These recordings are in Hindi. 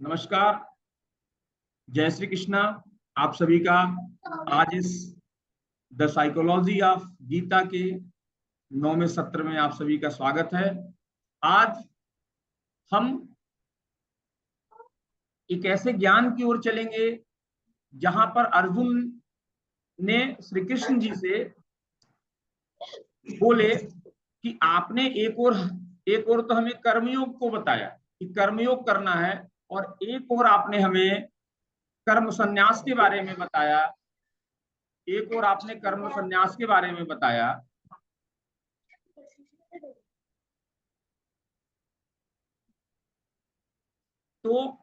नमस्कार, जय श्री कृष्णा। आप सभी का आज इस द साइकोलॉजी ऑफ गीता के 9वें सत्र में आप सभी का स्वागत है। आज हम एक ऐसे ज्ञान की ओर चलेंगे जहां पर अर्जुन ने श्री कृष्ण जी से बोले कि आपने एक और तो हमें कर्मयोग को बताया कि कर्मयोग करना है, और एक और आपने हमें कर्म संन्यास के बारे में बताया। तो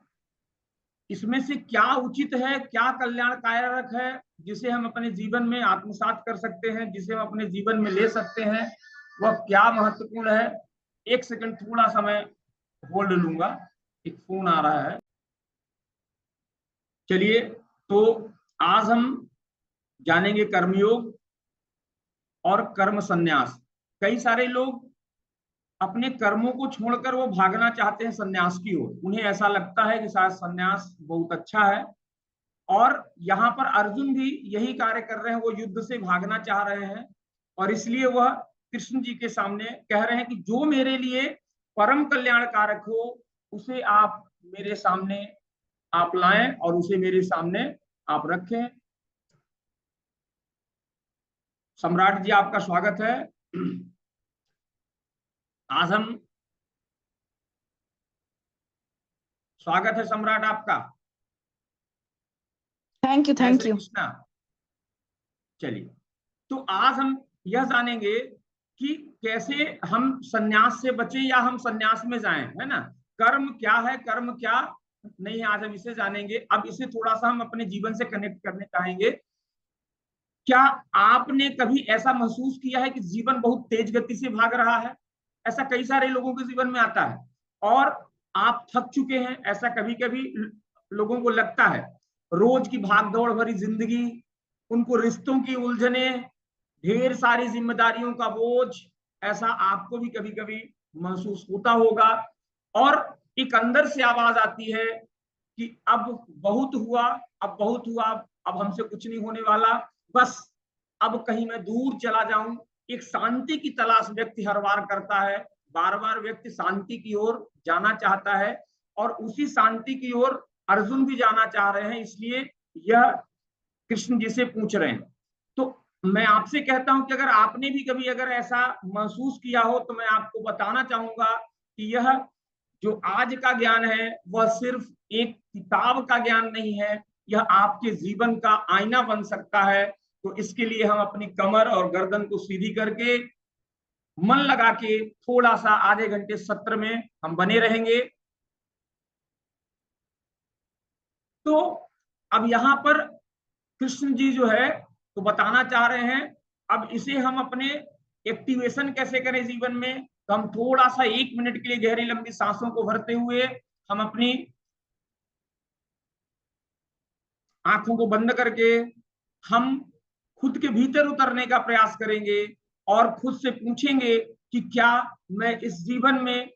इसमें से क्या उचित है, क्या कल्याणकारक है, जिसे हम अपने जीवन में आत्मसात कर सकते हैं, जिसे हम अपने जीवन में ले सकते हैं, वह क्या महत्वपूर्ण है। एक सेकंड, थोड़ा सा मैं होल्ड लूंगा, एक फोन आ रहा है। चलिए, तो आज हम जानेंगे कर्मयोग और कर्म संन्यास। कई सारे लोग अपने कर्मों को छोड़कर वो भागना चाहते हैं संन्यास की ओर। उन्हें ऐसा लगता है कि शायद संन्यास बहुत अच्छा है, और यहाँ पर अर्जुन भी यही कार्य कर रहे हैं। वो युद्ध से भागना चाह रहे हैं, और इसलिए वह कृष्ण जी के सामने कह रहे हैं कि जो मेरे लिए परम कल्याणकारक हो उसे आप मेरे सामने आप लाएं और उसे मेरे सामने आप रखें। सम्राट जी, आपका स्वागत है। आज हम स्वागत है सम्राट आपका। Thank you Krishna. चलिए, तो आज हम यह जानेंगे कि कैसे हम सन्यास से बचें या हम सन्यास में जाएं, है ना। कर्म क्या है, कर्म क्या नहीं, आज हम इसे जानेंगे। अब इसे थोड़ा सा हम अपने जीवन से कनेक्ट करने चाहेंगे। क्या आपने कभी ऐसा महसूस किया है कि जीवन बहुत तेज गति से भाग रहा है? ऐसा कई सारे लोगों के जीवन में आता है, और आप थक चुके हैं, ऐसा कभी कभी लोगों को लगता है। रोज की भागदौड़ भरी जिंदगी, उनको रिश्तों की उलझने, ढेर सारी जिम्मेदारियों का बोझ, ऐसा आपको भी कभी कभी महसूस होता होगा। और एक अंदर से आवाज आती है कि अब बहुत हुआ, अब बहुत हुआ, अब हमसे कुछ नहीं होने वाला, बस अब कहीं मैं दूर चला जाऊं। एक शांति की तलाश व्यक्ति हर बार करता है, बार बार व्यक्ति शांति की ओर जाना चाहता है, और उसी शांति की ओर अर्जुन भी जाना चाह रहे हैं। इसलिए यह कृष्ण जी से पूछ रहे हैं। तो मैं आपसे कहता हूं कि अगर आपने भी कभी अगर ऐसा महसूस किया हो, तो मैं आपको बताना चाहूंगा कि यह जो आज का ज्ञान है वह सिर्फ एक किताब का ज्ञान नहीं है, यह आपके जीवन का आईना बन सकता है। तो इसके लिए हम अपनी कमर और गर्दन को सीधी करके मन लगा के थोड़ा सा आधे घंटे सत्र में हम बने रहेंगे। तो अब यहाँ पर कृष्ण जी जो है तो बताना चाह रहे हैं, अब इसे हम अपने एक्टिवेशन कैसे करें जीवन में। तो हम थोड़ा सा 1 मिनट के लिए गहरी लंबी सांसों को भरते हुए हम अपनी आंखों को बंद करके हम खुद के भीतर उतरने का प्रयास करेंगे, और खुद से पूछेंगे कि क्या मैं इस जीवन में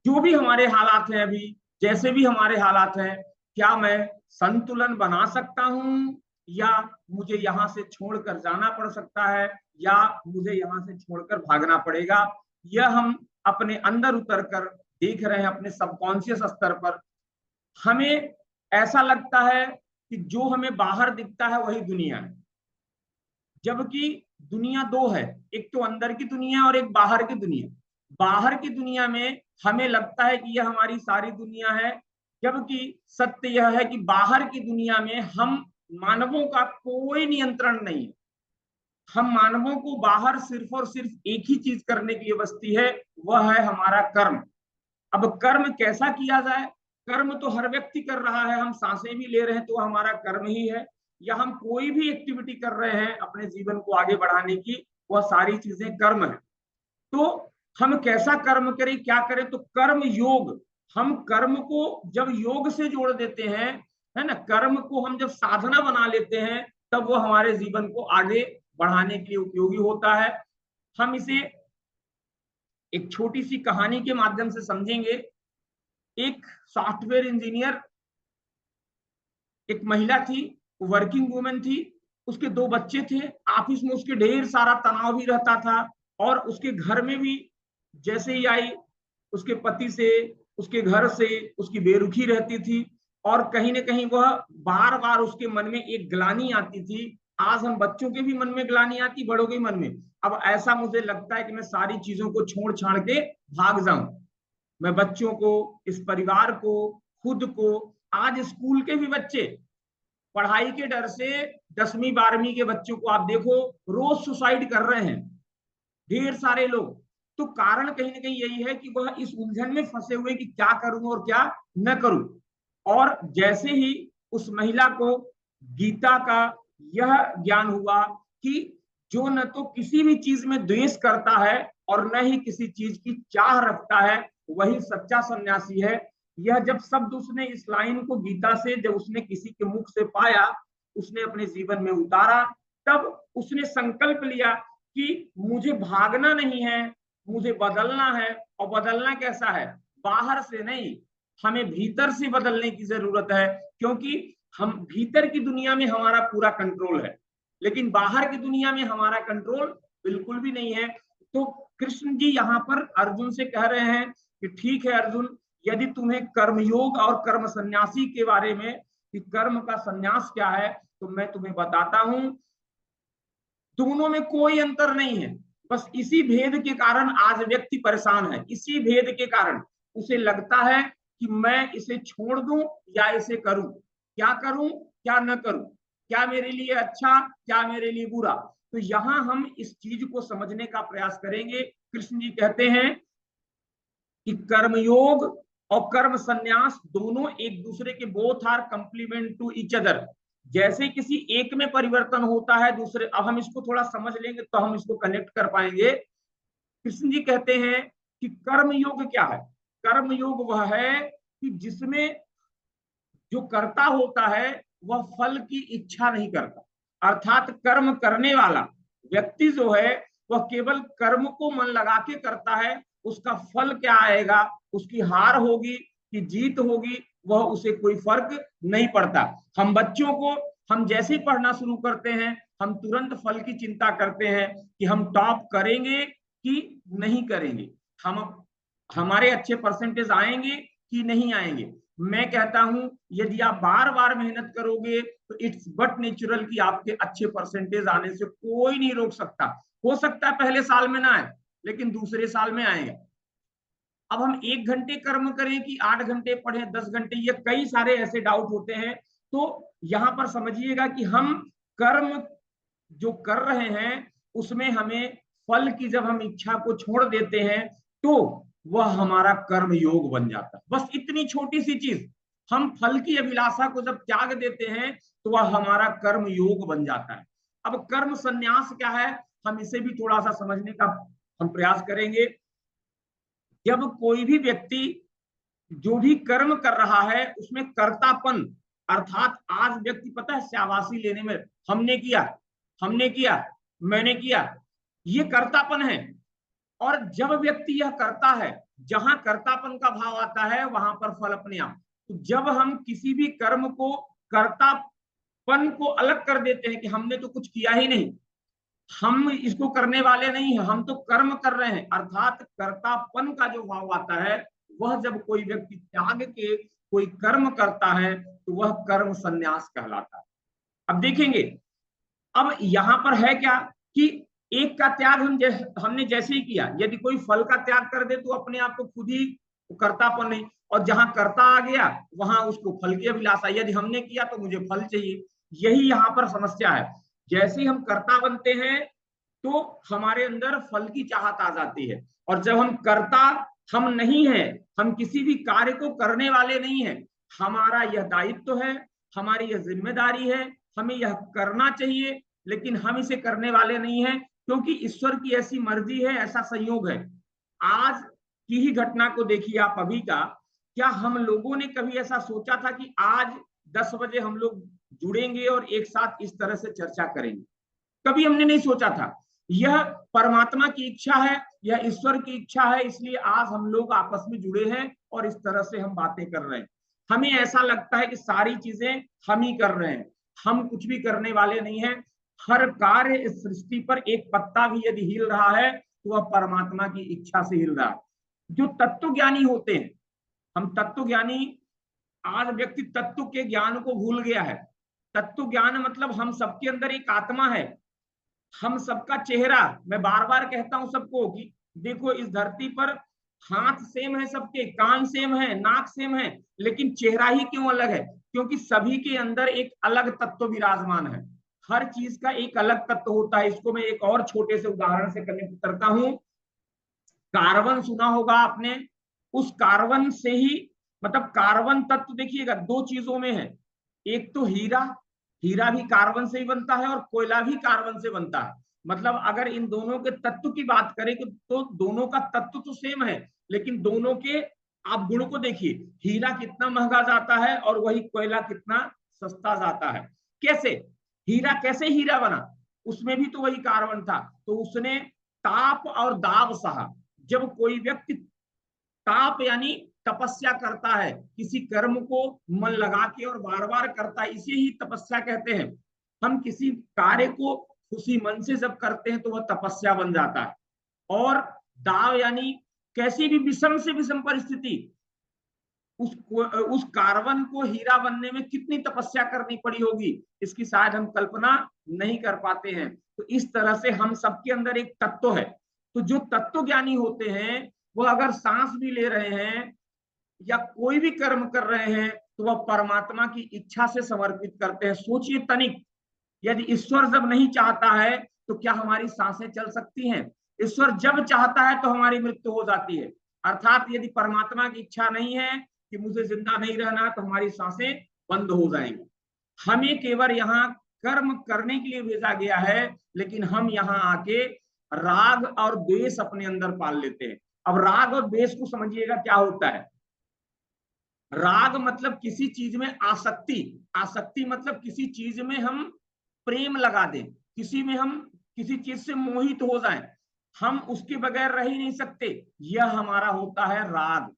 जो भी हमारे हालात हैं, अभी जैसे भी हमारे हालात हैं, क्या मैं संतुलन बना सकता हूं, या मुझे यहां से छोड़कर जाना पड़ सकता है, या मुझे यहां से छोड़कर भागना पड़ेगा। यह हम अपने अंदर उतर कर देख रहे हैं, अपने सबकॉन्शियस स्तर पर। हमें ऐसा लगता है कि जो हमें बाहर दिखता है वही दुनिया है, जबकि दुनिया दो है, एक तो अंदर की दुनिया और एक बाहर की दुनिया। बाहर की दुनिया में हमें लगता है कि यह हमारी सारी दुनिया है, जबकि सत्य यह है कि बाहर की दुनिया में हम मानवों का कोई नियंत्रण नहीं है। हम मानवों को बाहर सिर्फ और सिर्फ एक ही चीज करने की बस्ती है, वह है हमारा कर्म। अब कर्म कैसा किया जाए? कर्म तो हर व्यक्ति कर रहा है, हम सांसें भी ले रहे हैं तो हमारा कर्म ही है, या हम कोई भी एक्टिविटी कर रहे हैं अपने जीवन को आगे बढ़ाने की, वह सारी चीजें कर्म है। तो हम कैसा कर्म करें, क्या करें? तो कर्म योग, हम कर्म को जब योग से जोड़ देते हैं, है ना, कर्म को हम जब साधना बना लेते हैं, तब वो हमारे जीवन को आगे बढ़ाने के लिए उपयोगी होता है। हम इसे एक छोटी सी कहानी के माध्यम से समझेंगे। एक सॉफ्टवेयर इंजीनियर, एक महिला थी, वर्किंग वुमेन थी, उसके 2 बच्चे थे, ऑफिस में उसके ढेर सारा तनाव भी रहता था, और उसके घर में भी जैसे ही आई, उसके पति से, उसके घर से उसकी बेरुखी रहती थी, और कहीं ना कहीं वह बार बार उसके मन में एक ग्लानि आती थी। आज हम बच्चों के भी मन में ग्लानि आती, बड़ों के मन में। अब ऐसा मुझे लगता है कि मैं सारी चीजों को छोड़ छाड़ के भाग जाऊं, मैं बच्चों को, इस परिवार को, खुद को। आज स्कूल के भी बच्चे पढ़ाई के डर से, 10वीं 12वीं के बच्चों को आप देखो, रोज सुसाइड कर रहे हैं ढेर सारे लोग। तो कारण कहीं ना कहीं यही है कि वह इस उलझन में फंसे हुए कि क्या करूं और क्या न करूं। और जैसे ही उस महिला को गीता का यह ज्ञान हुआ कि जो न तो किसी भी चीज में द्वेष करता है और न ही किसी चीज की चाह रखता है, वही सच्चा सन्यासी है। यह जब शब्द उसने, इस लाइन को गीता से जब उसने किसी के मुख से पाया, उसने अपने जीवन में उतारा, तब उसने संकल्प लिया कि मुझे भागना नहीं है, मुझे बदलना है। और बदलना कैसा है? बाहर से नहीं, हमें भीतर से बदलने की जरूरत है। क्योंकि हम भीतर की दुनिया में हमारा पूरा कंट्रोल है, लेकिन बाहर की दुनिया में हमारा कंट्रोल बिल्कुल भी नहीं है। तो कृष्ण जी यहाँ पर अर्जुन से कह रहे हैं कि ठीक है अर्जुन, यदि तुम्हें कर्मयोग और कर्म सन्यासी के बारे में, कि कर्म का सन्यास क्या है, तो मैं तुम्हें बताता हूं। दोनों में कोई अंतर नहीं है, बस इसी भेद के कारण आज व्यक्ति परेशान है। इसी भेद के कारण उसे लगता है कि मैं इसे छोड़ दूं या इसे करूं, क्या करूं क्या न करूं, क्या मेरे लिए अच्छा, क्या मेरे लिए बुरा। तो यहां हम इस चीज को समझने का प्रयास करेंगे। कृष्ण जी कहते हैं कि कर्मयोग और कर्म संन्यास दोनों एक दूसरे के, both are compliment to each other. जैसे किसी एक में परिवर्तन होता है दूसरे, अब हम इसको थोड़ा समझ लेंगे तो हम इसको कनेक्ट कर पाएंगे। कृष्ण जी कहते हैं कि कर्म योग क्या है? कर्म योग वह है कि जिसमें जो कर्ता होता है वह फल की इच्छा नहीं करता। अर्थात कर्म करने वाला व्यक्ति जो है वह केवल कर्म को मन लगा के करता है। उसका फल क्या आएगा, उसकी हार होगी कि जीत होगी, वह उसे कोई फर्क नहीं पड़ता। हम बच्चों को, हम जैसे ही पढ़ना शुरू करते हैं, हम तुरंत फल की चिंता करते हैं कि हम टॉप करेंगे कि नहीं करेंगे, हम हमारे अच्छे परसेंटेज आएंगे कि नहीं आएंगे। मैं कहता हूं यदि आप बार बार मेहनत करोगे तो इट्स बट नेचुरल कि आपके अच्छे परसेंटेज आने से कोई नहीं रोक सकता। हो सकता है पहले साल में ना आए, लेकिन दूसरे साल में आएगा। अब हम 1 घंटे कर्म करें कि 8 घंटे पढ़े, 10 घंटे, ये कई सारे ऐसे डाउट होते हैं। तो यहां पर समझिएगा कि हम कर्म जो कर रहे हैं उसमें हमें फल की, जब हम इच्छा को छोड़ देते हैं तो वह हमारा कर्म योग बन जाता है। बस इतनी छोटी सी चीज, हम फल की अभिलाषा को जब त्याग देते हैं तो वह हमारा कर्म योग बन जाता है। अब कर्म संन्यास क्या है, हम इसे भी थोड़ा सा समझने का हम प्रयास करेंगे। जब कोई भी व्यक्ति जो भी कर्म कर रहा है उसमें कर्तापन, अर्थात आज व्यक्ति पता है शाबाशी लेने में, हमने किया, हमने किया, मैंने किया, ये कर्तापन है। और जब व्यक्ति यह करता है, जहां कर्तापन का भाव आता है वहां पर फल अपने आप। तो जब हम किसी भी कर्म को, कर्तापन को अलग कर देते हैं कि हमने तो कुछ किया ही नहीं, हम इसको करने वाले नहीं है, हम तो कर्म कर रहे हैं, अर्थात कर्तापन का जो भाव आता है, वह जब कोई व्यक्ति त्याग के कोई कर्म करता है तो वह कर्म संन्यास कहलाता है। अब देखेंगे, अब यहां पर है क्या कि एक का त्याग हमने जैसे ही किया, यदि कोई फल का त्याग कर दे तो अपने आप को खुद ही कर्तापन नहीं, और जहां कर्ता आ गया वहां उसको फल की अभिलाषा, यदि हमने किया तो मुझे फल चाहिए। यही यहां पर समस्या है। जैसे ही हम कर्ता बनते हैं तो हमारे अंदर फल की चाहत आ जाती है, और जब हम कर्ता हम नहीं है, हम किसी भी कार्य को करने वाले नहीं है, हमारा यह दायित्व है, हमारी यह जिम्मेदारी है, हमें यह करना चाहिए, लेकिन हम इसे करने वाले नहीं है क्योंकि ईश्वर की ऐसी मर्जी है, ऐसा संयोग है। आज की ही घटना को देखिए आप अभी का, क्या हम लोगों ने कभी ऐसा सोचा था कि आज 10 बजे हम लोग जुड़ेंगे और एक साथ इस तरह से चर्चा करेंगे? कभी हमने नहीं सोचा था। यह परमात्मा की इच्छा है, यह ईश्वर की इच्छा है, इसलिए आज हम लोग आपस में जुड़े हैं और इस तरह से हम बातें कर रहे हैं। हमें ऐसा लगता है कि सारी चीजें हम ही कर रहे हैं, हम कुछ भी करने वाले नहीं हैं। हर कार्य इस सृष्टि पर एक पत्ता भी यदि हिल रहा है तो वह परमात्मा की इच्छा से हिल रहा है। जो तत्व ज्ञानी होते हैं, हम तत्व ज्ञानी, आज व्यक्ति तत्व के ज्ञान को भूल गया है। तत्व ज्ञान मतलब हम सबके अंदर एक आत्मा है, हम सबका चेहरा, मैं बार बार कहता हूं सबको कि देखो इस धरती पर हाथ सेम है सबके, कान सेम है, नाक सेम है, लेकिन चेहरा ही क्यों अलग है? क्योंकि सभी के अंदर एक अलग तत्व विराजमान है। हर चीज का एक अलग तत्व होता है। इसको मैं एक और छोटे से उदाहरण से कनेक्ट करता हूं। कार्बन सुना होगा आपने, उस कार्बन से ही, मतलब कार्बन तत्व देखिएगा दो चीजों में है, एक तो हीरा, हीरा भी कार्बन से ही बनता है और कोयला भी कार्बन से बनता है। मतलब अगर इन दोनों के तत्व की बात करें तो दोनों का तत्व तो सेम है, लेकिन दोनों के आप गुण को देखिए, हीरा कितना महंगा जाता है और वही कोयला कितना सस्ता जाता है। कैसे हीरा, कैसे हीरा बना? उसमें भी तो वही कार्बन था, तो उसने ताप और दाब सहा। जब कोई व्यक्ति ताप यानी तपस्या करता है, किसी कर्म को मन लगा के और बार बार करता है, इसे ही तपस्या कहते हैं। हम किसी कार्य को खुशी मन से जब करते हैं तो वह तपस्या बन जाता है। और दाव यानी कैसी भी विषम से विषम परिस्थिति, उस कार्बन को हीरा बनने में कितनी तपस्या करनी पड़ी होगी, इसकी शायद हम कल्पना नहीं कर पाते हैं। तो इस तरह से हम सबके अंदर एक तत्व है। तो जो तत्व ज्ञानी होते हैं वो अगर सांस भी ले रहे हैं या कोई भी कर्म कर रहे हैं तो वह परमात्मा की इच्छा से समर्पित करते हैं। सोचिए तनिक, यदि ईश्वर जब नहीं चाहता है तो क्या हमारी सांसें चल सकती हैं? ईश्वर जब चाहता है तो हमारी मृत्यु हो जाती है। अर्थात यदि परमात्मा की इच्छा नहीं है कि मुझे जिंदा नहीं रहना तो हमारी सांसें बंद हो जाएंगी। हमें केवल यहाँ कर्म करने के लिए भेजा गया है, लेकिन हम यहाँ आके राग और द्वेष अपने अंदर पाल लेते हैं। अब राग और द्वेष को समझिएगा क्या होता है। राग मतलब किसी चीज में आसक्ति, आसक्ति मतलब किसी चीज में हम प्रेम लगा दें, किसी में हम किसी चीज से मोहित हो जाएं, हम उसके बगैर रह ही नहीं सकते, यह हमारा होता है राग।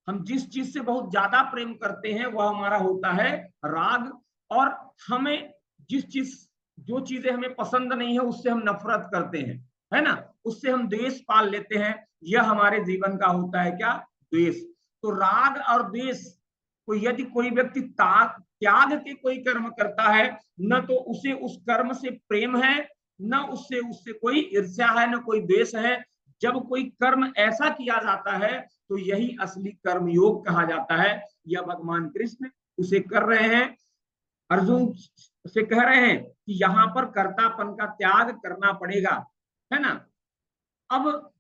हम जिस चीज से बहुत ज्यादा प्रेम करते हैं वह हमारा होता है राग। और हमें जिस चीज, जो चीजें हमें पसंद नहीं है उससे हम नफरत करते हैं, है ना, उससे हम द्वेष पाल लेते हैं, यह हमारे जीवन का होता है क्या? द्वेष। तो राग और द्वेष को यदि कोई व्यक्ति त्याग के कोई कर्म करता है, न तो उसे उस कर्म से प्रेम है, न उससे उससे कोई ईर्ष्या है, न कोई द्वेष है। जब कोई कर्म ऐसा किया जाता है तो यही असली कर्म योग कहा जाता है। यह भगवान कृष्ण उसे कर रहे हैं, अर्जुन से कह रहे हैं कि यहाँ पर कर्तापन का त्याग करना पड़ेगा, है ना। अब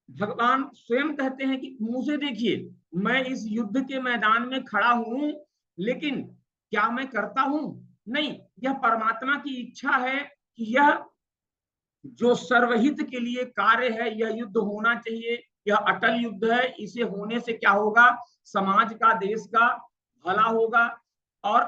भगवान स्वयं कहते हैं कि मुझे देखिए, मैं इस युद्ध के मैदान में खड़ा हूं, लेकिन क्या मैं करता हूं? नहीं, यह परमात्मा की इच्छा है कि यह जो सर्वहित के लिए कार्य है, यह युद्ध होना चाहिए। यह अटल युद्ध है, इसे होने से क्या होगा? समाज का, देश का भला होगा और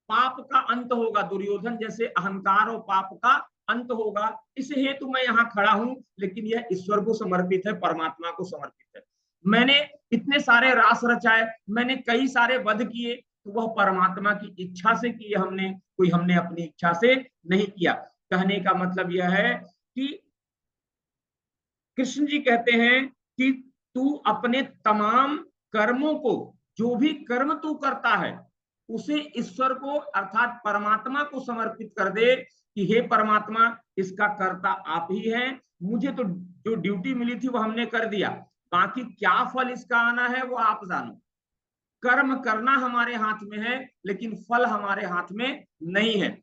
पाप का अंत होगा, दुर्योधन जैसे अहंकार और पाप का अंत होगा। इस हेतु मैं यहाँ खड़ा हूं, लेकिन यह ईश्वर को समर्पित है, परमात्मा को समर्पित है। मैंने इतने सारे रास रचाए, मैंने कई सारे वध किए, तो वह परमात्मा की इच्छा से किए, हमने अपनी इच्छा से नहीं किया। कहने का मतलब यह है कि कृष्ण जी कहते हैं कि तू अपने तमाम कर्मों को, जो भी कर्म तू करता है, उसे ईश्वर को अर्थात परमात्मा को समर्पित कर दे कि हे परमात्मा, इसका कर्ता आप ही हैं, मुझे तो जो ड्यूटी मिली थी वो हमने कर दिया, बाकी क्या फल इसका आना है वो आप जानो। कर्म करना हमारे हाथ में है, लेकिन फल हमारे हाथ में नहीं है।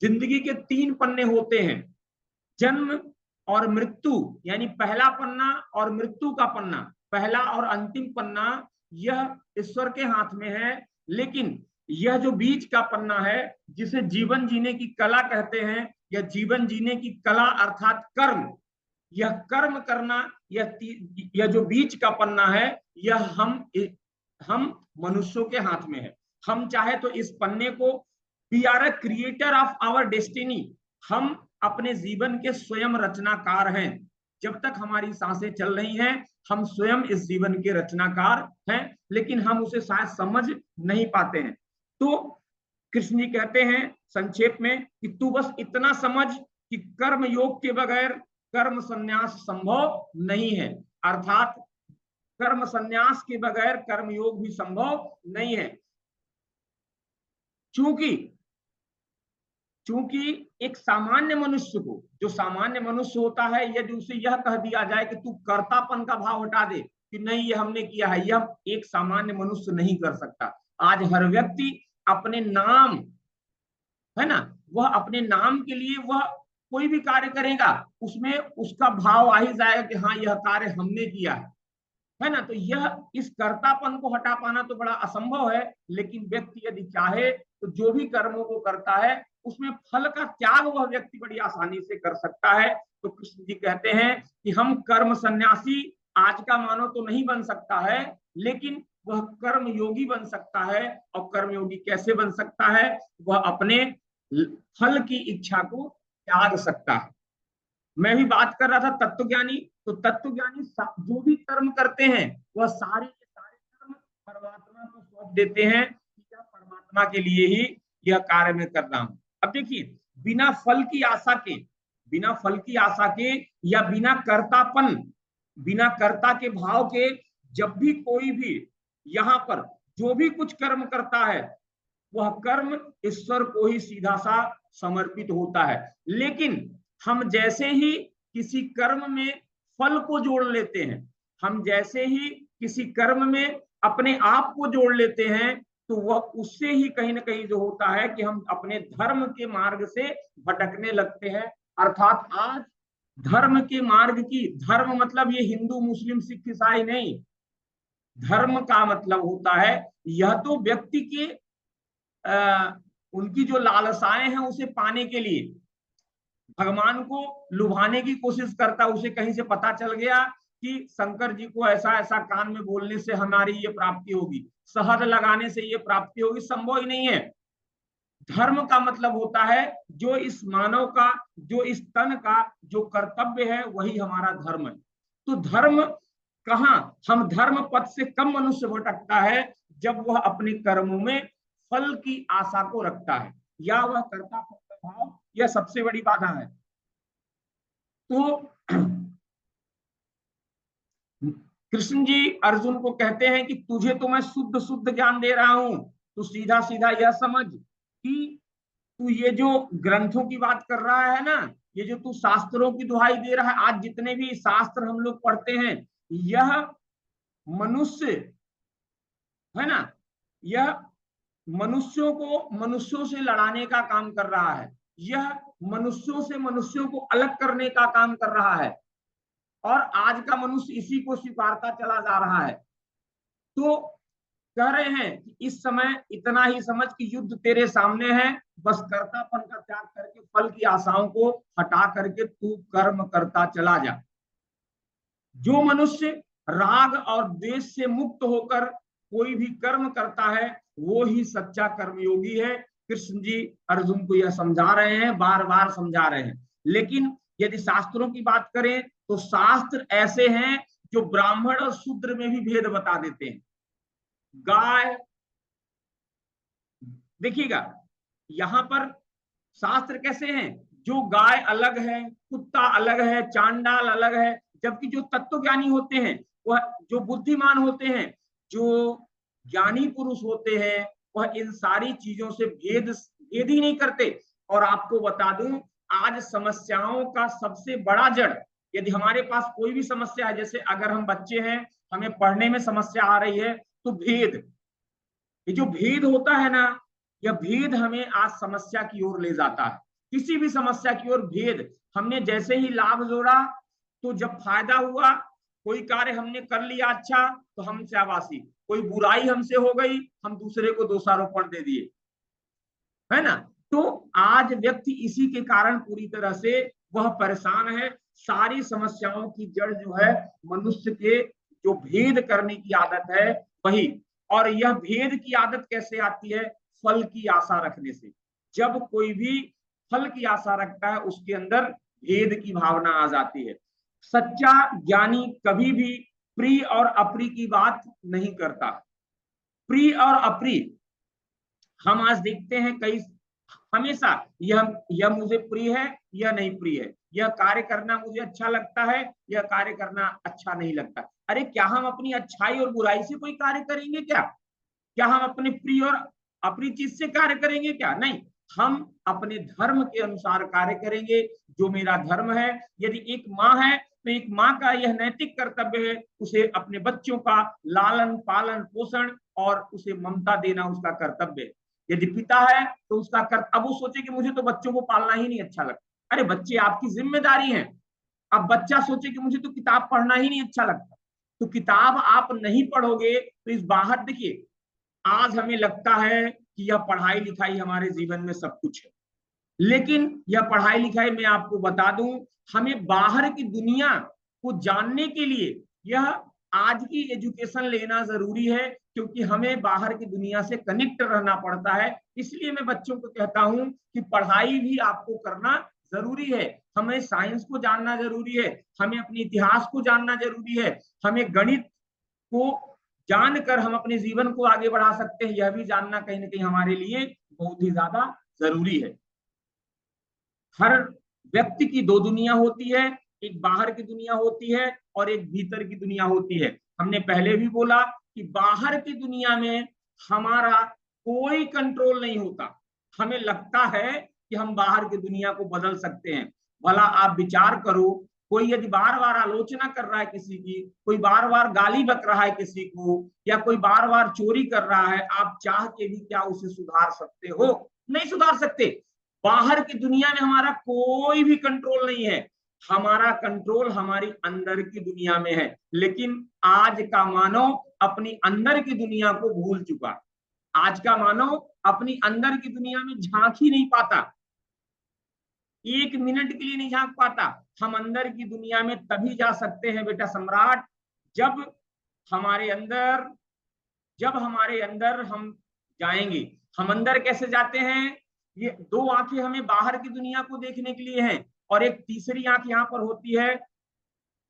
जिंदगी के 3 पन्ने होते हैं, जन्म और मृत्यु, यानी पहला पन्ना और मृत्यु का पन्ना, पहला और अंतिम पन्ना यह ईश्वर के हाथ में है। लेकिन यह जो बीच का पन्ना है, जिसे जीवन जीने की कला कहते हैं, यह जीवन जीने की कला अर्थात कर्म, यह कर्म करना, यह जो बीच का पन्ना है, यह हम मनुष्यों के हाथ में है। हम चाहे तो इस पन्ने को, we are a creator of our destiny, हम अपने जीवन के स्वयं रचनाकार हैं। जब तक हमारी सांसें चल रही हैं हम स्वयं इस जीवन के रचनाकार हैं, लेकिन हम उसे शायद समझ नहीं पाते हैं। तो कृष्ण जी कहते हैं संक्षेप में कि तू बस इतना समझ कि कर्म योग के बगैर कर्म संन्यास संभव नहीं है, अर्थात कर्म संन्यास के बगैर कर्म योग भी संभव नहीं है। चूंकि एक सामान्य मनुष्य को, जो सामान्य मनुष्य होता है, यदि उसे यह कह दिया जाए कि तू कर्तापन का भाव हटा दे कि नहीं ये हमने किया है, यह एक सामान्य मनुष्य नहीं कर सकता। आज हर व्यक्ति अपने नाम, है ना, वह अपने नाम के लिए वह कोई भी कार्य करेगा, उसमें उसका भाव आ ही जाएगा कि हाँ यह कार्य हमने किया है ना। तो यह इस कर्तापन को हटा पाना तो बड़ा असंभव है, लेकिन व्यक्ति यदि चाहे तो जो भी कर्मों को करता है उसमें फल का त्याग वह व्यक्ति बड़ी आसानी से कर सकता है। तो कृष्ण जी कहते हैं कि हम कर्म सन्यासी आज का मानो तो नहीं बन सकता है, लेकिन वह कर्म योगी बन सकता है। और कर्म योगी कैसे बन सकता है? वह अपने फल की इच्छा को त्याग सकता है। मैं भी बात कर रहा था तत्वज्ञानी, तो तत्वज्ञानी जो भी कर्म करते हैं वह सारे के सारे कर्म परमात्मा को सौंप देते हैं कि यह परमात्मा के लिए ही यह कार्य मैं कर रहा हूं। अब देखिए, बिना फल की आशा के, बिना फल की आशा के या बिना कर्तापन, बिना कर्ता के भाव के जब भी कोई भी यहाँ पर जो भी कुछ कर्म करता है वह कर्म ईश्वर को ही सीधा सा समर्पित होता है। लेकिन हम जैसे ही किसी कर्म में फल को जोड़ लेते हैं, हम जैसे ही किसी कर्म में अपने आप को जोड़ लेते हैं, तो वह उससे ही कहीं ना कहीं जो होता है कि हम अपने धर्म के मार्ग से भटकने लगते हैं। अर्थात आज धर्म के मार्ग की, धर्म मतलब ये हिंदू मुस्लिम सिख ईसाई नहीं, धर्म का मतलब होता है यह तो व्यक्ति के उनकी जो लालसाएं हैं उसे पाने के लिए भगवान को लुभाने की कोशिश करता। उसे कहीं से पता चल गया कि शंकर जी को ऐसा ऐसा कान में बोलने से हमारी ये प्राप्ति होगी, शहद लगाने से ये प्राप्ति होगी, संभव ही नहीं है। धर्म का मतलब होता है जो इस मानव का, जो इस तन का जो कर्तव्य है वही हमारा धर्म है। तो धर्म कहाँ, हम धर्म पथ से कम मनुष्य भटकता है जब वह अपने कर्मों में फल की आशा को रखता है या वह कर्तापन का भाव, यह सबसे बड़ी बाधा है। तो कृष्ण जी अर्जुन को कहते हैं कि तुझे तो मैं शुद्ध शुद्ध ज्ञान दे रहा हूं, तू सीधा सीधा यह समझ कि तू ये जो ग्रंथों की बात कर रहा है ना, ये जो तू शास्त्रों की दुहाई दे रहा है, आज जितने भी शास्त्र हम लोग पढ़ते हैं, यह मनुष्य, है ना, यह मनुष्यों को मनुष्यों से लड़ाने का काम कर रहा है, यह मनुष्यों से मनुष्यों को अलग करने का काम कर रहा है, और आज का मनुष्य इसी को स्वीकारता चला जा रहा है। तो कह रहे हैं कि इस समय इतना ही समझ कि युद्ध तेरे सामने है, बस कर्तापन का त्याग करके फल की आशाओं को हटा करके तू कर्म करता चला जा। जो मनुष्य राग और द्वेष से मुक्त होकर कोई भी कर्म करता है वो ही सच्चा कर्मयोगी है। कृष्ण जी अर्जुन को यह समझा रहे हैं, बार बार समझा रहे हैं। लेकिन यदि शास्त्रों की बात करें तो शास्त्र ऐसे हैं जो ब्राह्मण और शूद्र में भी भेद बता देते हैं। गाय, देखिएगा यहां पर शास्त्र कैसे हैं, जो गाय अलग है, कुत्ता अलग है, चांडाल अलग है, जबकि जो तत्वज्ञानी होते हैं, वह जो बुद्धिमान होते हैं, जो ज्ञानी पुरुष होते हैं, वह इन सारी चीजों से भेद ही नहीं करते। और आपको बता दूं, आज समस्याओं का सबसे बड़ा जड़, यदि हमारे पास कोई भी समस्या है, जैसे अगर हम बच्चे हैं, हमें पढ़ने में समस्या आ रही है, तो भेद, ये जो भेद होता है ना, यह भेद हमें आज समस्या की ओर ले जाता है। किसी भी समस्या की ओर भेद, हमने जैसे ही लाभ जोड़ा तो जब फायदा हुआ, कोई कार्य हमने कर लिया अच्छा तो हम शाबाशी, कोई बुराई हमसे हो गई हम दूसरे को दोषारोपण दे दिए, है ना। तो आज व्यक्ति इसी के कारण पूरी तरह से वह परेशान है। सारी समस्याओं की जड़ जो है मनुष्य के जो भेद करने की आदत है वही। और यह भेद की आदत कैसे आती है? फल की आशा रखने से। जब कोई भी फल की आशा रखता है उसके अंदर भेद की भावना आ जाती है। सच्चा ज्ञानी कभी भी प्रिय और अप्रिय की बात नहीं करता। प्रिय और अप्रिय हम आज देखते हैं कई, हमेशा यह मुझे प्रिय है, यह नहीं प्रिय है, यह कार्य करना मुझे अच्छा लगता है, यह कार्य करना अच्छा नहीं लगता। अरे क्या हम अपनी अच्छाई और बुराई से कोई कार्य करेंगे क्या? क्या हम अपने प्रिय और अप्रिय चीज से कार्य करेंगे क्या? नहीं, हम अपने धर्म के अनुसार कार्य करेंगे। जो मेरा धर्म है, यदि एक माँ है तो एक माँ का यह नैतिक कर्तव्य है उसे अपने बच्चों का लालन पालन पोषण और उसे ममता देना उसका कर्तव्य है। यदि पिता है तो उसका अब वो सोचे कि मुझे तो बच्चों को पालना ही नहीं अच्छा लगता। अरे बच्चे आपकी जिम्मेदारी है। अब बच्चा सोचे कि मुझे तो किताब पढ़ना ही नहीं अच्छा लगता, तो किताब आप नहीं पढ़ोगे तो इस बाहर देखिए, आज हमें लगता है कि यह पढ़ाई लिखाई हमारे जीवन में सब कुछ है, लेकिन यह पढ़ाई लिखाई मैं आपको बता दूं, हमें बाहर की दुनिया को जानने के लिए यह आज की एजुकेशन लेना जरूरी है, क्योंकि हमें बाहर की दुनिया से कनेक्ट रहना पड़ता है। इसलिए मैं बच्चों को कहता हूं कि पढ़ाई भी आपको करना जरूरी है। हमें साइंस को जानना जरूरी है, हमें अपने इतिहास को जानना जरूरी है, हमें गणित को जानकर हम अपने जीवन को आगे बढ़ा सकते हैं, यह भी जानना कहीं ना कहीं हमारे लिए बहुत ही ज्यादा जरूरी है। हर व्यक्ति की दो दुनिया होती है, एक बाहर की दुनिया होती है और एक भीतर की दुनिया होती है। हमने पहले भी बोला कि बाहर की दुनिया में हमारा कोई कंट्रोल नहीं होता। हमें लगता है कि हम बाहर की दुनिया को बदल सकते हैं। भला आप विचार करो, कोई यदि बार बार आलोचना कर रहा है किसी की, कोई बार बार गाली बक रहा है किसी को, या कोई बार बार चोरी कर रहा है, आप चाह के भी क्या उसे सुधार सकते हो? नहीं सुधार सकते। बाहर की दुनिया में हमारा कोई भी कंट्रोल नहीं है, हमारा कंट्रोल हमारी अंदर की दुनिया में है। लेकिन आज का मानव अपनी अंदर की दुनिया को भूल चुका। आज का मानव अपनी अंदर की दुनिया में झांक ही नहीं पाता, एक मिनट के लिए नहीं झांक पाता। हम अंदर की दुनिया में तभी जा सकते हैं बेटा सम्राट, जब हमारे अंदर जब हमारे अंदर हम जाएंगे। हम अंदर कैसे जाते हैं? ये दो आंखें हमें बाहर की दुनिया को देखने के लिए हैं, और एक तीसरी आंख यहाँ पर होती है,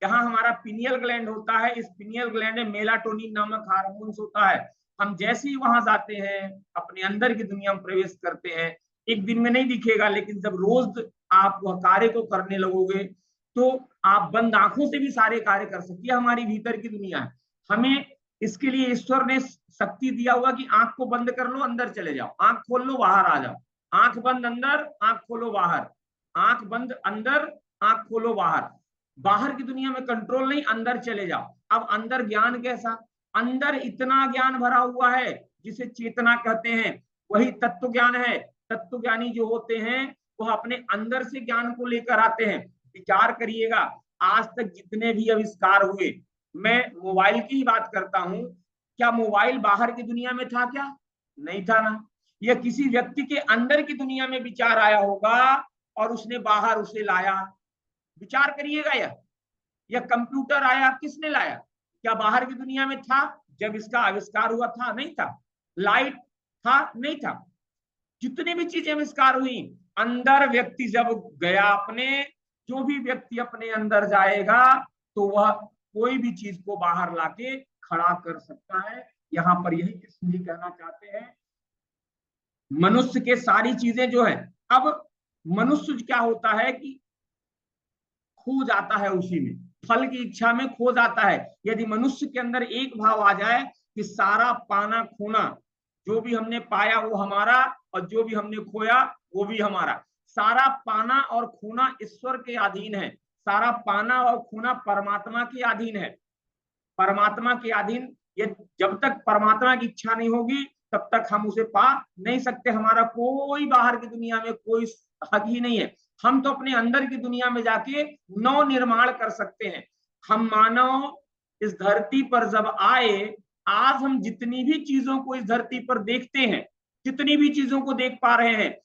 जहां हमारा पिनियल ग्लैंड होता है। इस पिनियल ग्लैंड में मेलाटोनिन नामक हार्मोन्स होता है। हम जैसे ही वहां जाते हैं, अपने अंदर की दुनिया में प्रवेश करते हैं, एक दिन में नहीं दिखेगा, लेकिन जब रोज आप वह कार्य को करने लगोगे तो आप बंद आंखों से भी सारे कार्य कर सकते हैं। हमारी भीतर की दुनिया है। हमें इसके लिए ईश्वर ने शक्ति दिया हुआ कि आंख को बंद कर लो, अंदर चले जाओ, आंख खोल लो, बाहर आ जाओ, आंख बंद अंदर, आंख खोलो बाहर, आंख बंद अंदर, आंख खोलो बाहर। बाहर की दुनिया में कंट्रोल नहीं, अंदर चले जाओ। अब अंदर ज्ञान कैसा? अंदर इतना ज्ञान भरा हुआ है जिसे चेतना कहते हैं, वही तत्व ज्ञान है। तत्व ज्ञानी जो होते हैं वह अपने अंदर से ज्ञान को लेकर आते हैं। विचार करिएगा, आज तक जितने भी आविष्कार हुए, मैं मोबाइल की ही बात करता हूं, क्या मोबाइल बाहर की दुनिया में था क्या? नहीं था ना। यह किसी व्यक्ति के अंदर की दुनिया में विचार आया होगा और उसने बाहर उसे लाया। विचार करिएगा, यह कंप्यूटर आया, किसने लाया? क्या बाहर की दुनिया में था जब इसका आविष्कार हुआ? था? नहीं था। लाइट था? नहीं था। जितनी भी चीजें आविष्कार हुई, अंदर व्यक्ति जब गया अपने, जो भी व्यक्ति अपने अंदर जाएगा तो वह कोई भी चीज को बाहर लाके खड़ा कर सकता है। यहां पर यही कृष्ण जी कहना चाहते हैं, मनुष्य के सारी चीजें जो है, अब मनुष्य क्या होता है कि खो जाता है उसी में, फल की इच्छा में खो जाता है। यदि मनुष्य के अंदर एक भाव आ जाए कि सारा पाना खोना, जो भी हमने पाया वो हमारा और जो भी हमने खोया वो भी हमारा। सारा पाना और खोना ईश्वर के अधीन है, सारा पाना और खोना परमात्मा के अधीन है। परमात्मा के अधीन, ये जब तक परमात्मा की इच्छा नहीं होगी तब तक हम उसे पा नहीं सकते। हमारा कोई बाहर की दुनिया में कोई हक ही नहीं है। हम तो अपने अंदर की दुनिया में जाके नव निर्माण कर सकते हैं। हम मानव इस धरती पर जब आए, आज हम जितनी भी चीजों को इस धरती पर देखते हैं, जितनी भी चीजों को देख पा रहे हैं,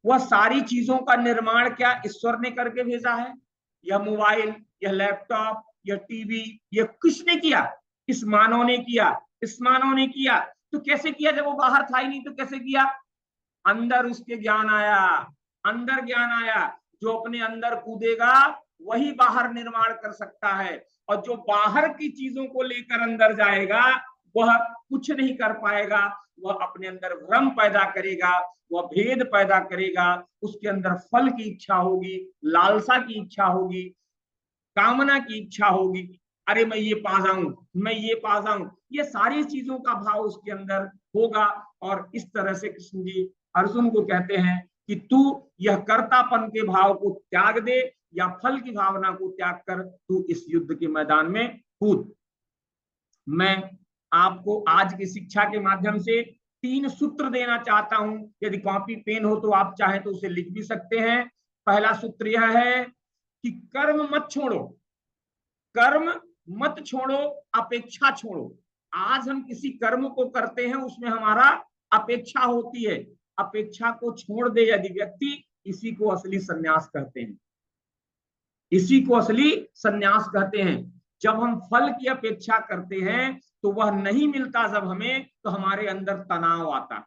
वह सारी चीजों का निर्माण क्या ईश्वर ने करके भेजा है? यह मोबाइल, यह लैपटॉप, यह टीवी, यह किसने किया? इस मानव ने किया। इस मानव ने किया तो कैसे किया? जब वो बाहर था ही नहीं तो कैसे किया? अंदर उसके ज्ञान आया, अंदर ज्ञान आया। जो अपने अंदर कूदेगा वही बाहर निर्माण कर सकता है, और जो बाहर की चीजों को लेकर अंदर जाएगा वह कुछ नहीं कर पाएगा। वह अपने अंदर भ्रम पैदा करेगा, वह भेद पैदा करेगा, उसके अंदर फल की इच्छा होगी, लालसा की इच्छा होगी, कामना की इच्छा होगी, अरे मैं ये पा जाऊं, मैं ये पा जाऊं, ये सारी चीजों का भाव उसके अंदर होगा। और इस तरह से कृष्ण जी अर्जुन को कहते हैं कि तू यह कर्तापन के भाव को त्याग दे, या फल की भावना को त्याग कर तू इस युद्ध के मैदान में कूद। मैं आपको आज की शिक्षा के माध्यम से 3 सूत्र देना चाहता हूं। यदि कॉपी पेन हो तो आप चाहें तो उसे लिख भी सकते हैं। पहला सूत्र यह है कि कर्म मत छोड़ो, कर्म मत छोड़ो, अपेक्षा छोड़ो। आज हम किसी कर्म को करते हैं, उसमें हमारा अपेक्षा होती है। अपेक्षा को छोड़ दे यदि व्यक्ति, इसी को असली संन्यास कहते हैं, इसी को असली संन्यास कहते हैं। जब हम फल की अपेक्षा करते हैं तो वह नहीं मिलता जब हमें, तो हमारे अंदर तनाव आता,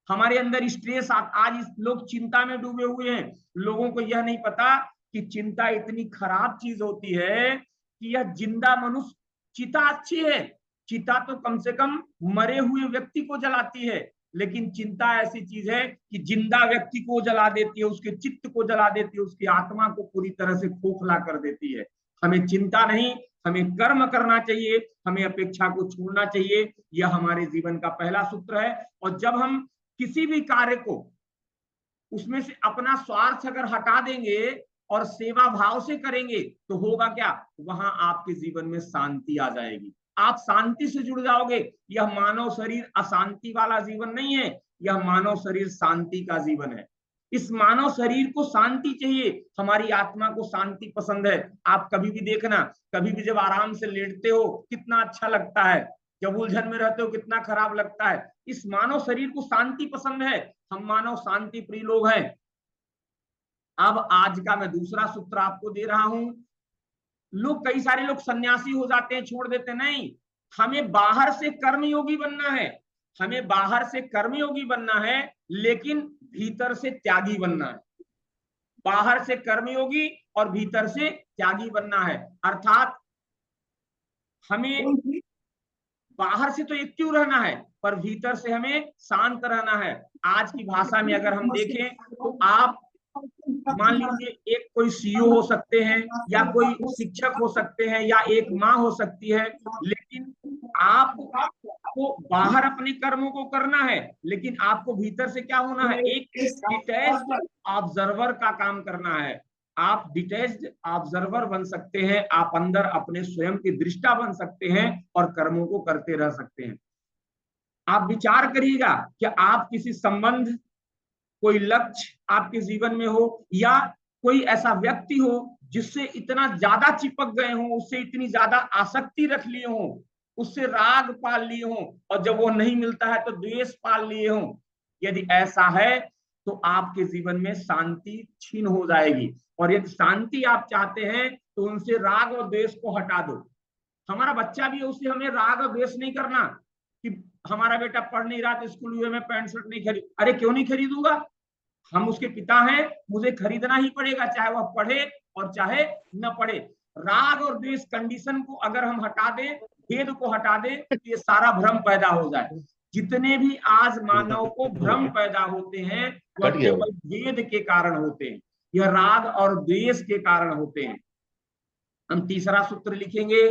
हमारे अंदर स्ट्रेस आता। आज लोग चिंता में डूबे हुए हैं। लोगों को यह नहीं पता कि चिंता इतनी खराब चीज होती है कि यह जिंदा मनुष्य, चिता अच्छी है, चिता तो कम से कम मरे हुए व्यक्ति को जलाती है, लेकिन चिंता ऐसी चीज है कि जिंदा व्यक्ति को जला देती है, उसके चित्त को जला देती है, उसकी आत्मा को पूरी तरह से खोखला कर देती है। हमें चिंता नहीं, हमें कर्म करना चाहिए, हमें अपेक्षा को छोड़ना चाहिए। यह हमारे जीवन का पहला सूत्र है। और जब हम किसी भी कार्य को, उसमें से अपना स्वार्थ अगर हटा देंगे और सेवा भाव से करेंगे तो होगा क्या, वहां आपके जीवन में शांति आ जाएगी, आप शांति से जुड़ जाओगे। यह मानव शरीर अशांति वाला जीवन नहीं है, यह मानव शरीर शांति का जीवन है। इस मानव शरीर को शांति चाहिए, हमारी आत्मा को शांति पसंद है। आप कभी भी देखना, कभी भी जब आराम से लेटते हो कितना अच्छा लगता है, जब उलझन में रहते हो कितना खराब लगता है। इस मानव शरीर को शांति पसंद है, हम मानव शांति प्रिय लोग हैं। अब आज का मैं दूसरा सूत्र आपको दे रहा हूं। लोग, कई सारे लोग सन्यासी हो जाते हैं, छोड़ देते, नहीं, हमें बाहर से कर्मयोगी बनना है, हमें बाहर से कर्मयोगी बनना है, लेकिन भीतर से त्यागी बनना है। बाहर से कर्मयोगी और भीतर से त्यागी बनना है। अर्थात हमें बाहर से तो एक्टिव रहना है, पर भीतर से हमें शांत रहना है। आज की भाषा में अगर हम देखें तो आप मान लीजिए एक कोई सीईओ हो सकते हैं, या कोई शिक्षक हो सकते हैं, या एक माँ हो सकती है, लेकिन आपको बाहर अपने कर्मों को करना है, लेकिन आपको भीतर से क्या होना है, एक डिटैच्ड ऑब्जर्वर का काम करना है। आप डिटैच्ड ऑब्जर्वर बन सकते हैं, आप अंदर अपने स्वयं की दृष्टा बन सकते हैं और कर्मों को करते रह सकते हैं। आप विचार करिएगा कि आप किसी संबंध, कोई लक्ष्य आपके जीवन में हो, या कोई ऐसा व्यक्ति हो जिससे इतना ज्यादा चिपक गए हो, उससे इतनी ज्यादा आसक्ति रख लिए हो, उससे राग पाल लिए हो, और जब वो नहीं मिलता है तो द्वेष पाल लिए हो। यदि ऐसा है तो आपके जीवन में शांति छीन हो जाएगी। और यदि शांति आप चाहते हैं तो उनसे राग और द्वेष को हटा दो। हमारा बच्चा भी है, उससे हमें राग और द्वेष नहीं करना कि हमारा बेटा पढ़ नहीं रहा तो स्कूल में पैंट शर्ट नहीं खरीद, अरे क्यों नहीं खरीदूंगा, हम उसके पिता हैं, मुझे खरीदना ही पड़ेगा, चाहे वह पढ़े और चाहे न पढ़े। राग और द्वेष कंडीशन को अगर हम हटा दें, भेद को हटा दें, तो ये सारा भ्रम पैदा हो जाए। जितने भी आज मानव को भ्रम पैदा होते हैं वह केवल भेद के कारण होते हैं, यह राग और द्वेष के कारण होते हैं। हम तीसरा सूत्र लिखेंगे,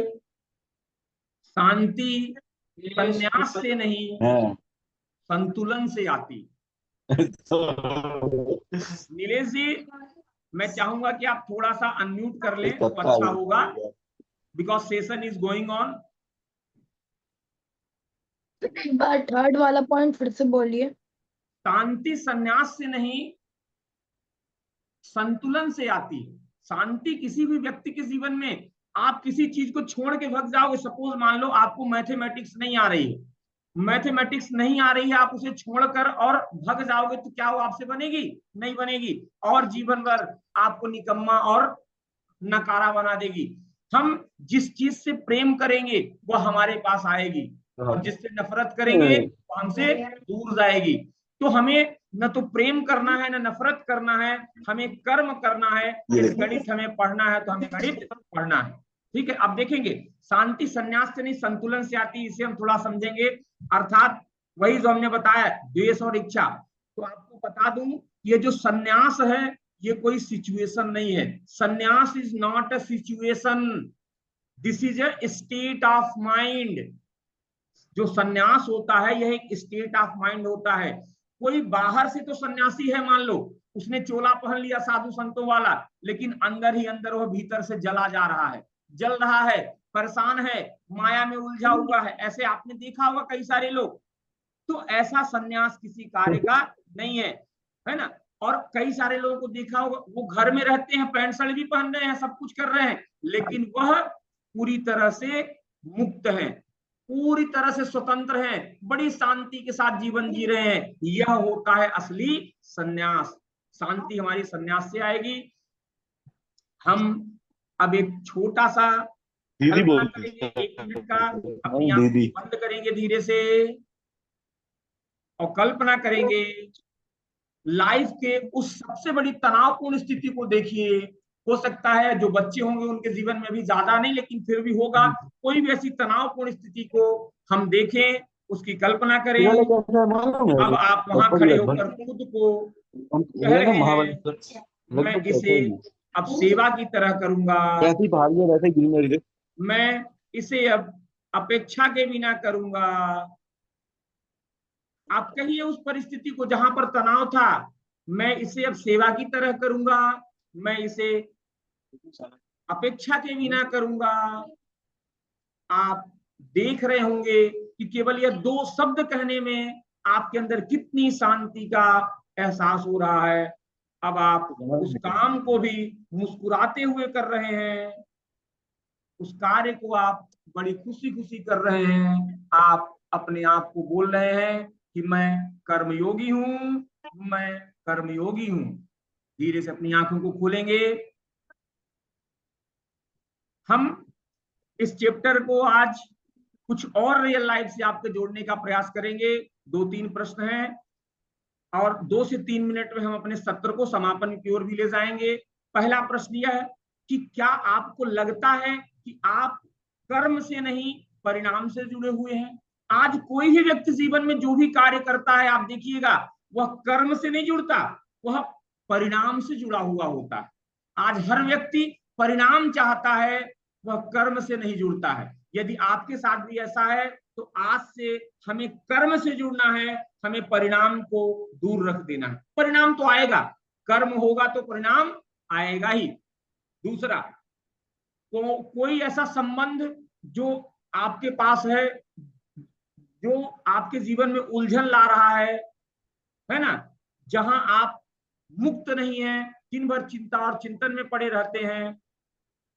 शांति संन्यास से नहीं संतुलन से आती। नीलेश जी, मैं चाहूंगा कि आप थोड़ा सा अनम्यूट कर लें तो अच्छा होगा, because session is going on. एक बार थर्ड वाला पॉइंट फिर से बोलिए। शांति संन्यास से नहीं संतुलन से आती। शांति किसी भी व्यक्ति के जीवन में, आप किसी चीज को छोड़ के भग जाओगे, सपोज मान लो आपको मैथमेटिक्स नहीं आ रही है, मैथमेटिक्स नहीं आ रही है, आप उसे छोड़कर और भग जाओगे तो क्या वो आपसे बनेगी, नहीं बनेगी, और जीवन भर आपको निकम्मा और नकारा बना देगी। हम जिस चीज से प्रेम करेंगे वो हमारे पास आएगी, और जिससे नफरत करेंगे वो हमसे दूर जाएगी। तो हमें न तो प्रेम करना है न नफरत करना है, हमें कर्म करना है। यदि गणित हमें पढ़ना है तो हमें गणित पढ़ना है। ठीक है, अब देखेंगे शांति संन्यास से नहीं संतुलन से आती, इसे हम थोड़ा समझेंगे। अर्थात वही जो हमने बताया, द्वेष और इच्छा। तो आपको बता दूं, ये जो संन्यास है ये कोई सिचुएशन नहीं है। संन्यास is not a situation, this is a state of mind. जो संन्यास होता है यह एक स्टेट ऑफ माइंड होता है। कोई बाहर से तो सन्यासी है, मान लो उसने चोला पहन लिया साधु संतों वाला, लेकिन अंदर ही अंदर वह भीतर से जला जा रहा है, जल रहा है, परेशान है, माया में उलझा हुआ है। ऐसे आपने देखा होगा कई सारे लोग। तो ऐसा सन्यास किसी कार्य का नहीं है, है ना। और कई सारे लोगों को देखा होगा, वो घर में रहते हैं, पैंट शर्ट भी पहन रहे हैं, सब कुछ कर रहे हैं, लेकिन वह पूरी तरह से मुक्त है, पूरी तरह से स्वतंत्र हैं, बड़ी शांति के साथ जीवन जी रहे हैं। यह होता है असली सन्यास। शांति हमारी सन्यास से आएगी। हम अब एक छोटा सा दीदी कल्पना बोल करेंगे, 1 मिनट का। अपनी आंखें दीदी बंद करेंगे धीरे से और कल्पना करेंगे लाइफ के उस सबसे बड़ी तनावपूर्ण स्थिति को। देखिए, हो सकता है जो बच्चे होंगे उनके जीवन में भी ज्यादा नहीं, लेकिन फिर भी होगा, कोई भी ऐसी तनावपूर्ण स्थिति को हम देखें, उसकी कल्पना करें। अब आप वहां खड़े होकर खुद को कह रहे हैं, मैं इसे अब सेवा की तरह करूंगा, मैं इसे अब अपेक्षा के बिना करूंगा। आप कहिए उस परिस्थिति को जहां पर तनाव था, मैं इसे अब सेवा की तरह करूंगा, मैं इसे अपेक्षा के बिना करूंगा। आप देख रहे होंगे कि केवल यह 2 शब्द कहने में आपके अंदर कितनी शांति का एहसास हो रहा है। अब आप उस काम को भी मुस्कुराते हुए कर रहे हैं, उस कार्य को आप बड़ी खुशी खुशी कर रहे हैं। आप अपने आप को बोल रहे हैं कि मैं कर्मयोगी हूं, मैं कर्मयोगी हूं। धीरे से अपनी आंखों को खोलेंगे। हम इस चैप्टर को आज कुछ और रियल लाइफ से आपके जोड़ने का प्रयास करेंगे। 2-3 प्रश्न हैं और 2 से 3 मिनट में हम अपने सत्र को समापन की ओर भी ले जाएंगे। पहला प्रश्न यह है कि क्या आपको लगता है कि आप कर्म से नहीं परिणाम से जुड़े हुए हैं? आज कोई भी व्यक्ति जीवन में जो भी कार्य करता है, आप देखिएगा वह कर्म से नहीं जुड़ता, वह परिणाम से जुड़ा हुआ होता है। आज हर व्यक्ति परिणाम चाहता है, वह कर्म से नहीं जुड़ता है। यदि आपके साथ भी ऐसा है तो आज से हमें कर्म से जुड़ना है, हमें परिणाम को दूर रख देना है। परिणाम तो आएगा, कर्म होगा तो परिणाम आएगा ही। दूसरा, तो कोई ऐसा संबंध जो आपके पास है, जो आपके जीवन में उलझन ला रहा है ना, जहां आप मुक्त नहीं है, दिन भर चिंता और चिंतन में पड़े रहते हैं,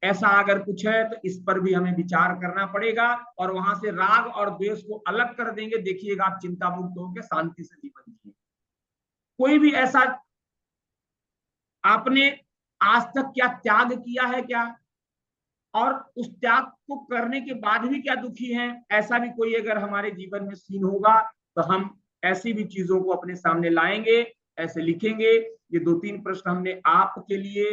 ऐसा अगर कुछ है तो इस पर भी हमें विचार करना पड़ेगा और वहां से राग और द्वेष को अलग कर देंगे। देखिएगा आप चिंता मुक्त होकर शांति से जीवन जिए। कोई भी ऐसा आपने आज तक क्या त्याग किया है क्या, और उस त्याग को करने के बाद भी क्या दुखी हैं? ऐसा भी कोई अगर हमारे जीवन में सीन होगा तो हम ऐसी भी चीजों को अपने सामने लाएंगे, ऐसे लिखेंगे। ये 2-3 प्रश्न हमने आपके लिए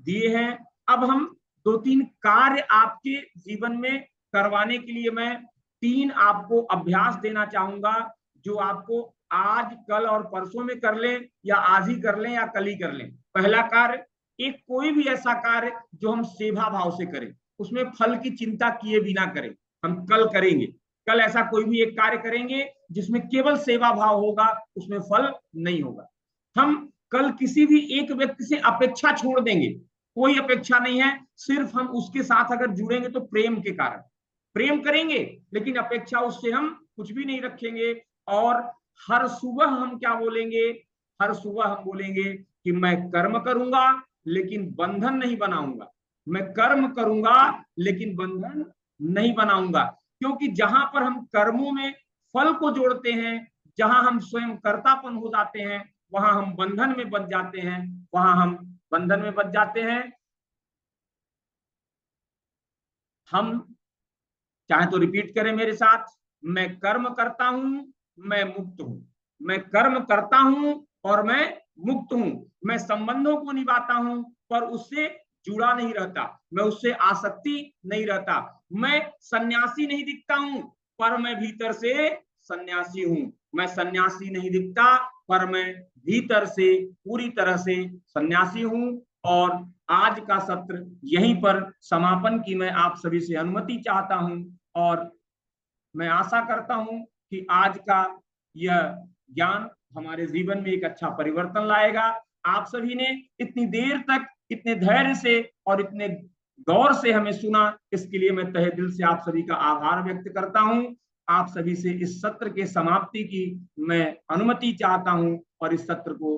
दिए हैं। अब हम 2-3 कार्य आपके जीवन में करवाने के लिए मैं 3 आपको अभ्यास देना चाहूंगा, जो आपको आज कल और परसों में कर लें, या आज ही कर लें या कल ही कर लें। पहला कार्य, एक कोई भी ऐसा कार्य जो हम सेवा भाव से करें, उसमें फल की चिंता किए बिना करें। हम कल करेंगे, कल ऐसा कोई भी एक कार्य करेंगे जिसमें केवल सेवा भाव होगा, उसमें फल नहीं होगा। हम कल किसी भी एक व्यक्ति से अपेक्षा छोड़ देंगे, कोई अपेक्षा नहीं है, सिर्फ हम उसके साथ अगर जुड़ेंगे तो प्रेम के कारण प्रेम करेंगे, लेकिन अपेक्षा उससे हम कुछ भी नहीं रखेंगे। और हर सुबह हम क्या बोलेंगे? हर सुबह हम बोलेंगे कि मैं कर्म करूंगा लेकिन बंधन नहीं बनाऊंगा, मैं कर्म करूंगा लेकिन बंधन नहीं बनाऊंगा। क्योंकि जहां पर हम कर्मों में फल को जोड़ते हैं, जहां हम स्वयं कर्तापन हो जाते हैं, वहां हम बंधन में बच जाते हैं, वहां हम बंधन में बच जाते हैं। हम चाहे तो रिपीट करें मेरे साथ, मैं कर्म करता हूं, मैं मुक्त हूं। मैं कर्म करता हूं और मैं मुक्त हूं। मैं संबंधों को निभाता हूं पर उससे जुड़ा नहीं रहता, मैं उससे आसक्ति नहीं रहता। मैं सन्यासी नहीं दिखता हूं पर मैं भीतर से सन्यासी हूं। मैं सन्यासी नहीं दिखता पर मैं भीतर से पूरी तरह से सन्यासी हूं। और आज का सत्र यहीं पर समापन की मैं आप सभी से अनुमति चाहता हूं और मैं आशा करता हूं कि आज का यह ज्ञान हमारे जीवन में एक अच्छा परिवर्तन लाएगा। आप सभी ने इतनी देर तक इतने धैर्य से और इतने गौर से हमें सुना, इसके लिए मैं तहे दिल से आप सभी का आभार व्यक्त करता हूं। आप सभी से इस सत्र के समाप्ति की मैं अनुमति चाहता हूं और इस सत्र को